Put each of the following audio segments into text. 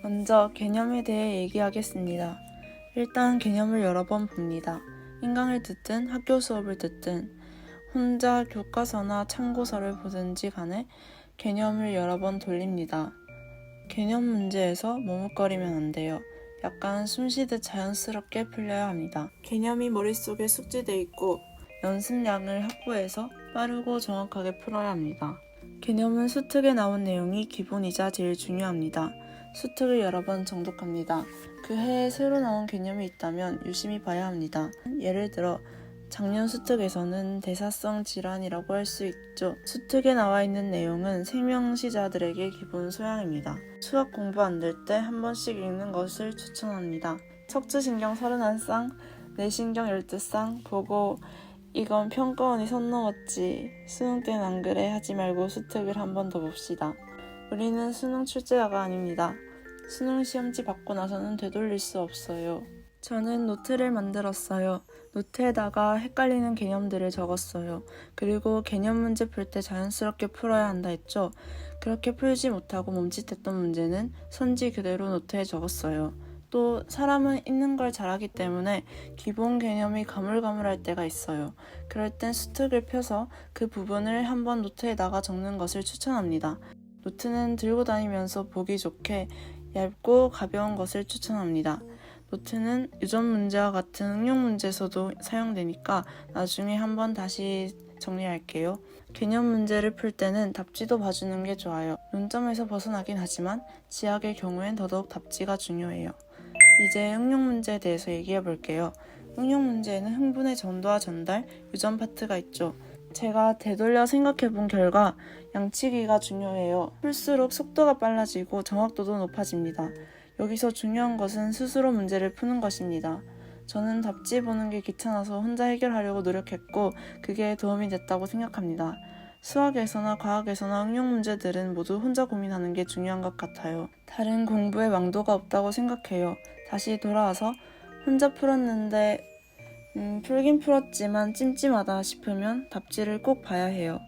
먼저 개념에 대해 얘기하겠습니다. 일단 개념을 여러 번 봅니다. 인강을 듣든 학교 수업을 듣든 혼자 교과서나 참고서를 보든지 간에 개념을 여러 번 돌립니다. 개념 문제에서 머뭇거리면 안 돼요. 약간 숨쉬듯 자연스럽게 풀려야 합니다. 개념이 머릿속에 숙지돼 있고 연습량을 확보해서 빠르고 정확하게 풀어야 합니다. 개념은 수특에 나온 내용이 기본이자 제일 중요합니다. 수특을 여러 번 정독합니다. 그 해에 새로 나온 개념이 있다면 유심히 봐야 합니다. 예를 들어 작년 수특에서는 대사성 질환이라고 할 수 있죠. 수특에 나와 있는 내용은 생명시자들에게 기본 소양입니다. 수학 공부 안 될 때 한 번씩 읽는 것을 추천합니다. 척추신경 31쌍, 뇌신경 12쌍 보고 이건 평가원이 선 넘었지. 수능 땐 안 그래 하지 말고 수특을 한 번 더 봅시다. 우리는 수능 출제자가 아닙니다. 수능 시험지 받고 나서는 되돌릴 수 없어요. 저는 노트를 만들었어요. 노트에다가 헷갈리는 개념들을 적었어요. 그리고 개념 문제 풀 때 자연스럽게 풀어야 한다 했죠. 그렇게 풀지 못하고 멈칫했던 문제는 선지 그대로 노트에 적었어요. 또 사람은 읽는 걸 잘하기 때문에 기본 개념이 가물가물할 때가 있어요. 그럴 땐 수특을 펴서 그 부분을 한번 노트에다가 적는 것을 추천합니다. 노트는 들고 다니면서 보기 좋게 얇고 가벼운 것을 추천합니다. 노트는 유전 문제와 같은 응용 문제에서도 사용되니까 나중에 한번 다시 정리할게요. 개념 문제를 풀 때는 답지도 봐주는 게 좋아요. 논점에서 벗어나긴 하지만 지학의 경우엔 더더욱 답지가 중요해요. 이제 응용 문제에 대해서 얘기해 볼게요. 응용 문제에는 흥분의 전도와 전달, 유전 파트가 있죠. 제가 되돌려 생각해 본 결과 양치기가 중요해요. 풀수록 속도가 빨라지고 정확도도 높아집니다. 여기서 중요한 것은 스스로 문제를 푸는 것입니다. 저는 답지 보는 게 귀찮아서 혼자 해결하려고 노력했고 그게 도움이 됐다고 생각합니다. 수학에서나 과학에서나 응용 문제들은 모두 혼자 고민하는 게 중요한 것 같아요. 다른 공부에 왕도가 없다고 생각해요. 다시 돌아와서 혼자 풀었는데 풀긴 풀었지만 찜찜하다 싶으면 답지를 꼭 봐야 해요.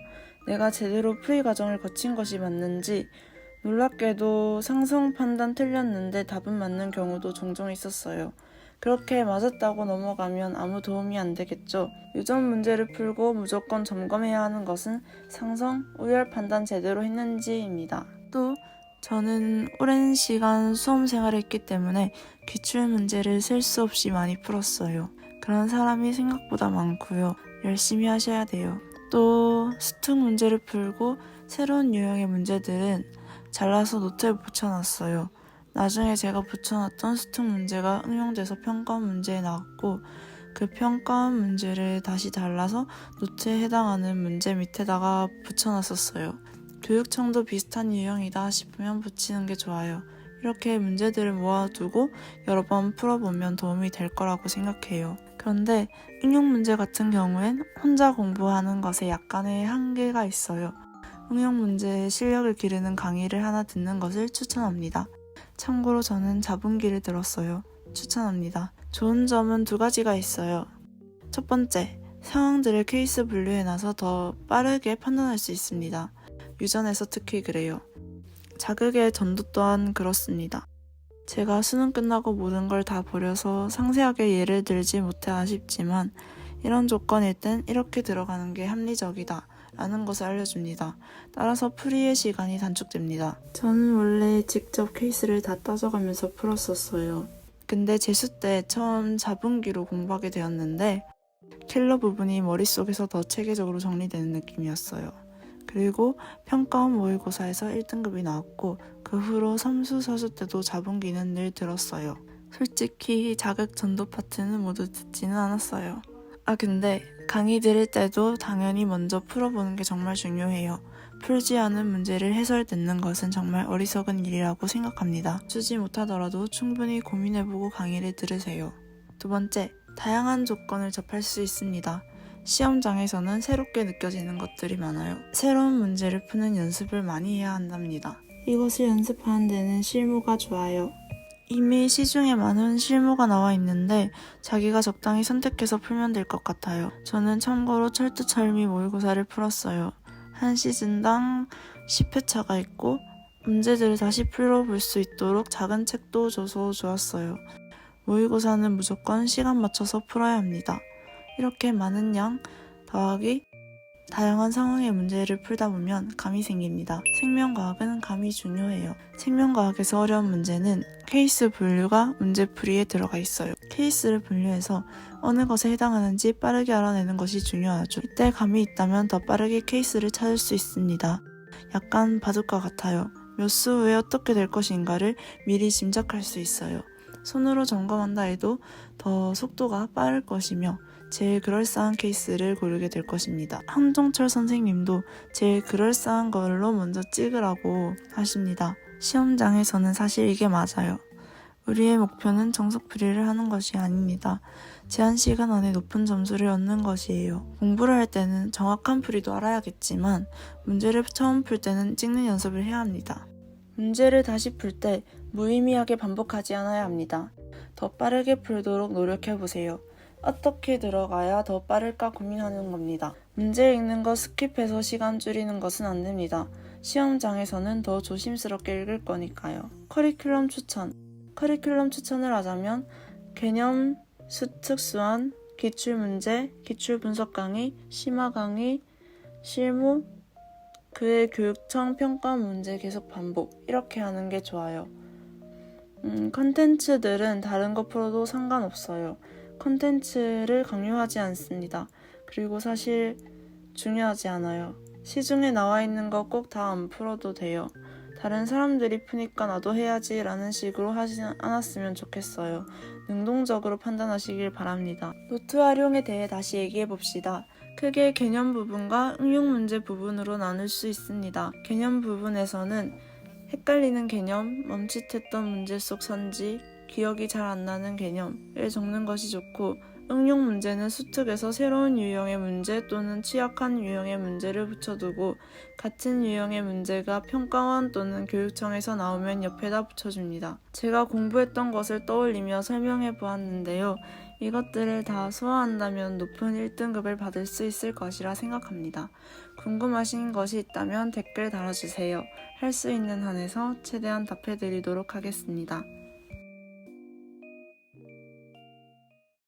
내가 제대로 풀이 과정을 거친 것이 맞는지 놀랍게도 상성 판단 틀렸는데 답은 맞는 경우도 종종 있었어요. 그렇게 맞았다고 넘어가면 아무 도움이 안 되겠죠. 유전 문제를 풀고 무조건 점검해야 하는 것은 상성, 우열 판단 제대로 했는지입니다. 또 저는 오랜 시간 수험 생활을 했기 때문에 기출 문제를 셀 수 없이 많이 풀었어요. 그런 사람이 생각보다 많고요. 열심히 하셔야 돼요. 또 수특 문제를 풀고 새로운 유형의 문제들은 잘라서 노트에 붙여놨어요. 나중에 제가 붙여놨던 수특 문제가 응용돼서 평가원 문제에 나왔고 그 평가원 문제를 다시 잘라서 노트에 해당하는 문제 밑에다가 붙여놨었어요. 교육청도 비슷한 유형이다 싶으면 붙이는 게 좋아요. 이렇게 문제들을 모아두고 여러 번 풀어보면 도움이 될 거라고 생각해요. 그런데 응용 문제 같은 경우엔 혼자 공부하는 것에 약간의 한계가 있어요. 응용 문제의 실력을 기르는 강의를 하나 듣는 것을 추천합니다. 참고로 저는 자분기를 들었어요. 추천합니다. 좋은 점은 두 가지가 있어요. 첫 번째, 상황들을 케이스 분류해놔서 더 빠르게 판단할 수 있습니다. 유전에서 특히 그래요. 자극의 전도 또한 그렇습니다. 제가 수능 끝나고 모든 걸 다 버려서 상세하게 예를 들지 못해 아쉽지만 이런 조건일 땐 이렇게 들어가는 게 합리적이다 라는 것을 알려줍니다. 따라서 풀이의 시간이 단축됩니다. 저는 원래 직접 케이스를 다 따져가면서 풀었었어요. 근데 재수 때 처음 자분기로 공부하게 되었는데 킬러 부분이 머릿속에서 더 체계적으로 정리되는 느낌이었어요. 그리고 평가원 모의고사에서 1등급이 나왔고 그 후로 삼수 서수 때도 자분기는 늘 들었어요. 솔직히 자극 전도 파트는 모두 듣지는 않았어요. 근데 강의 들을 때도 당연히 먼저 풀어보는 게 정말 중요해요. 풀지 않은 문제를 해설 듣는 것은 정말 어리석은 일이라고 생각합니다. 쓰지 못하더라도 충분히 고민해보고 강의를 들으세요. 두 번째, 다양한 조건을 접할 수 있습니다. 시험장에서는 새롭게 느껴지는 것들이 많아요. 새로운 문제를 푸는 연습을 많이 해야 한답니다. 이것을 연습하는 데는 실무가 좋아요. 이미 시중에 많은 실무가 나와 있는데 자기가 적당히 선택해서 풀면 될 것 같아요. 저는 참고로 철두철미 모의고사를 풀었어요. 한 시즌당 10회차가 있고 문제들을 다시 풀어볼 수 있도록 작은 책도 줘서 좋았어요. 모의고사는 무조건 시간 맞춰서 풀어야 합니다. 이렇게 많은 양 더하기 다양한 상황의 문제를 풀다 보면 감이 생깁니다. 생명과학은 감이 중요해요. 생명과학에서 어려운 문제는 케이스 분류가 문제풀이에 들어가 있어요. 케이스를 분류해서 어느 것에 해당하는지 빠르게 알아내는 것이 중요하죠. 이때 감이 있다면 더 빠르게 케이스를 찾을 수 있습니다. 약간 바둑과 같아요. 몇 수 후에 어떻게 될 것인가를 미리 짐작할 수 있어요. 손으로 점검한다 해도 더 속도가 빠를 것이며 제일 그럴싸한 케이스를 고르게 될 것입니다. 함정철 선생님도 제일 그럴싸한 걸로 먼저 찍으라고 하십니다. 시험장에서는 사실 이게 맞아요. 우리의 목표는 정석풀이를 하는 것이 아닙니다. 제한 시간 안에 높은 점수를 얻는 것이에요. 공부를 할 때는 정확한 풀이도 알아야겠지만 문제를 처음 풀 때는 찍는 연습을 해야 합니다. 문제를 다시 풀 때 무의미하게 반복하지 않아야 합니다. 더 빠르게 풀도록 노력해보세요. 어떻게 들어가야 더 빠를까 고민하는 겁니다. 문제 읽는 거 스킵해서 시간 줄이는 것은 안 됩니다. 시험장에서는 더 조심스럽게 읽을 거니까요. 커리큘럼 추천. 커리큘럼 추천을 하자면 개념, 특수한, 기출문제, 기출분석 강의, 심화 강의, 실무, 그의 교육청 평가 문제 계속 반복 이렇게 하는 게 좋아요. 컨텐츠들은 다른 거 풀어도 상관없어요. 컨텐츠를 강요하지 않습니다. 그리고 사실 중요하지 않아요. 시중에 나와 있는 거 꼭 다 안 풀어도 돼요. 다른 사람들이 푸니까 나도 해야지 라는 식으로 하지 않았으면 좋겠어요. 능동적으로 판단하시길 바랍니다. 노트 활용에 대해 다시 얘기해 봅시다. 크게 개념 부분과 응용 문제 부분으로 나눌 수 있습니다. 개념 부분에서는 헷갈리는 개념, 멈칫했던 문제 속 선지, 기억이 잘 안 나는 개념을 적는 것이 좋고, 응용 문제는 수특에서 새로운 유형의 문제 또는 취약한 유형의 문제를 붙여두고 같은 유형의 문제가 평가원 또는 교육청에서 나오면 옆에다 붙여줍니다. 제가 공부했던 것을 떠올리며 설명해 보았는데요. 이것들을 다 소화한다면 높은 1등급을 받을 수 있을 것이라 생각합니다. 궁금하신 것이 있다면 댓글 달아주세요. 할 수 있는 한에서 최대한 답해드리도록 하겠습니다.